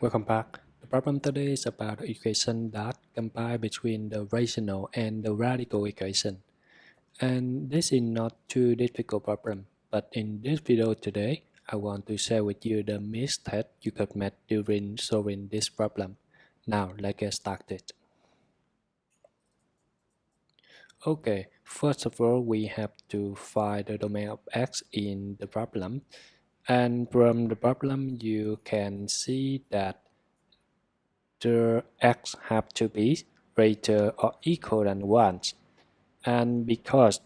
Welcome back. The problem today is about the equation that combine between the rational and the radical equation. And this is not too difficult problem, but in this video today, I want to share with you the mistake you could make during solving this problem. Now, let's get started. Okay, first of all, we have to find the domain of x in the problem. And from the problem, you can see that the x have to be greater or equal than 1. And because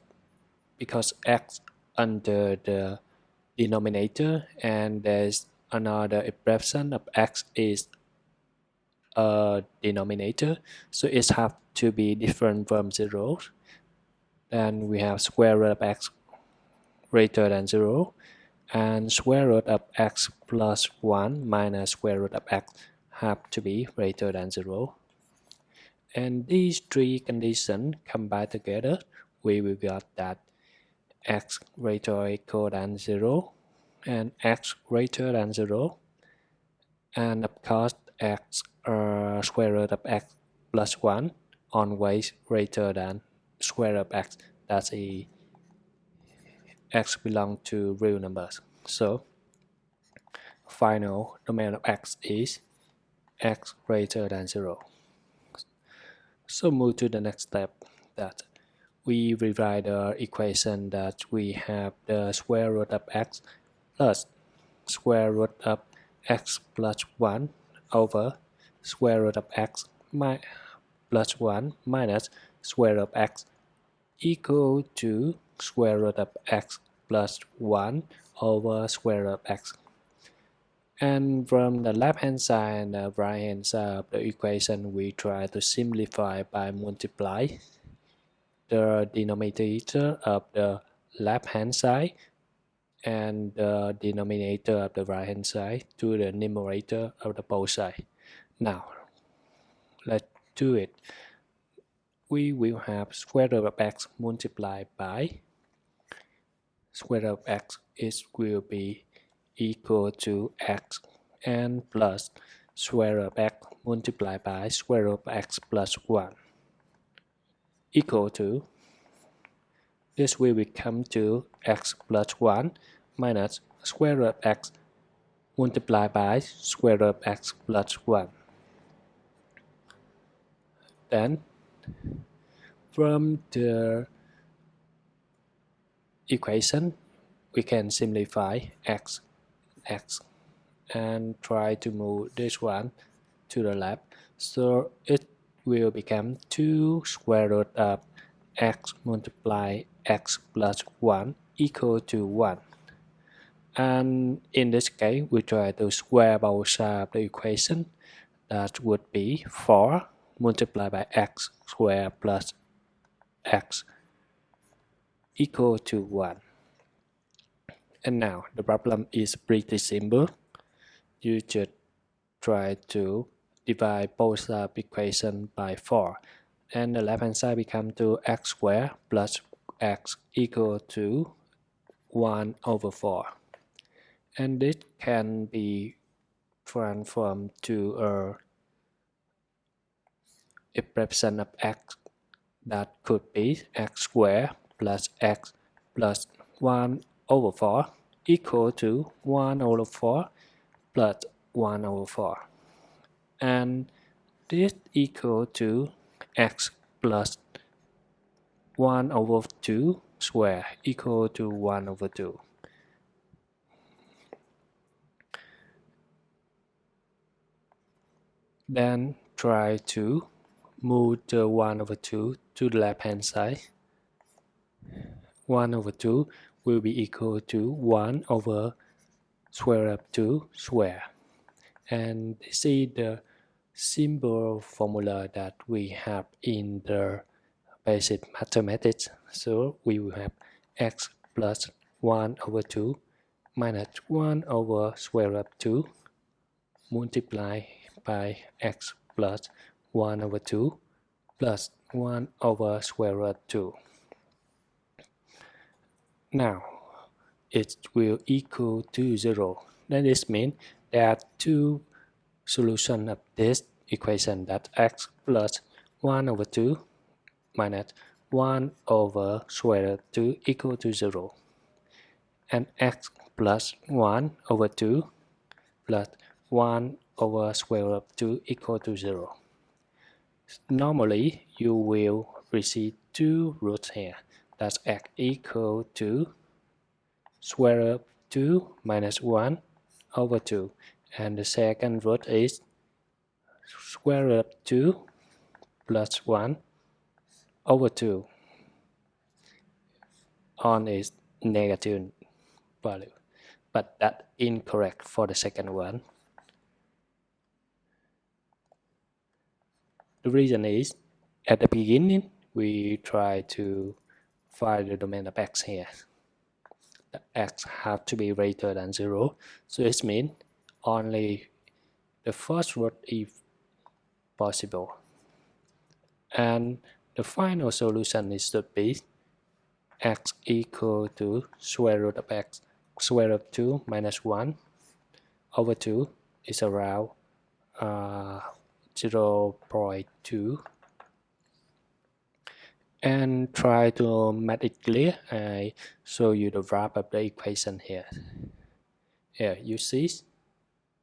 x under the denominator and there's another expression of x is a denominator, so it have to be different from 0. Then we have square root of x greater than 0 and square root of x plus 1 minus square root of x have to be greater than 0. And these three conditions combined together, we will get that x greater or equal than 0 and x greater than 0, and of course x square root of x plus 1 always greater than square root of x. That's x belong to real numbers. So final domain of x is x greater than 0. So move to the next step, that we rewrite the equation that we have the square root of x plus square root of x plus 1 over square root of x plus 1 minus square root of x equal to square root of x plus 1 over square root of x. And from the left hand side and the right hand side of the equation, we try to simplify by multiply the denominator of the left hand side and the denominator of the right hand side to the numerator of the both sides. Now, let's do it. We will have square root of x multiplied by square root of x. It will be equal to x and plus square root of x multiplied by square root of x plus 1 equal to, this will become to x plus 1 minus square root of x multiplied by square root of x plus 1. Then from the equation, we can simplify x and try to move this one to the left, so it will become 2 square root of x multiply x plus 1 equal to 1. And in this case, we try to square both sides of the equation. That would be 4 multiplied by x squared plus x equal to 1. And now the problem is pretty simple. You just try to divide both sides of the equation by 4. And the left hand side becomes to x squared plus x equal to 1 over 4. And this can be transformed to a expression of x that could be x squared plus x plus 1 over 4 equal to 1 over 4 plus 1 over 4. And this equal to x plus 1 over 2 square equal to 1 over 2. Then try to move the 1 over 2 to the left hand side. 1 over 2 will be equal to 1 over square root of 2 square. And this is the simple formula that we have in the basic mathematics. So we will have x plus 1 over 2 minus 1 over square root of 2 multiplied by x plus 1 over 2 plus 1 over square root of 2. Now, it will equal to 0. Then this means there are two solution of this equation that x plus 1 over 2 minus 1 over square root 2 equal to 0, and x plus 1 over 2 plus 1 over square root 2 equal to 0. Normally, you will receive two roots here. That's x equal to square root 2 minus 1 over 2. And the second root is square root 2 plus 1 over 2. On is negative value, but that's incorrect for the second one. The reason is, at the beginning, we try to find the domain of x here. The x have to be greater than 0, so it means only the first root is possible. And the final solution is to be x equal to square root of x, square root of 2 minus 1 over 2 is around 0.2. And try to make it clear, I show you the graph of the equation here. Here you see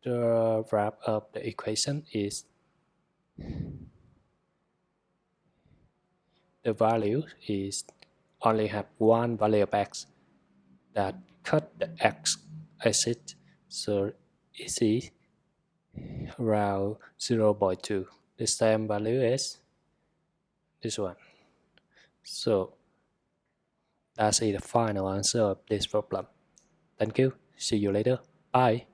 the graph of the equation is the value is only have one value of x that cut the x axis, so it is around 0.2. The same value is this one. So that's the final answer of this problem. Thank you. See you later. Bye.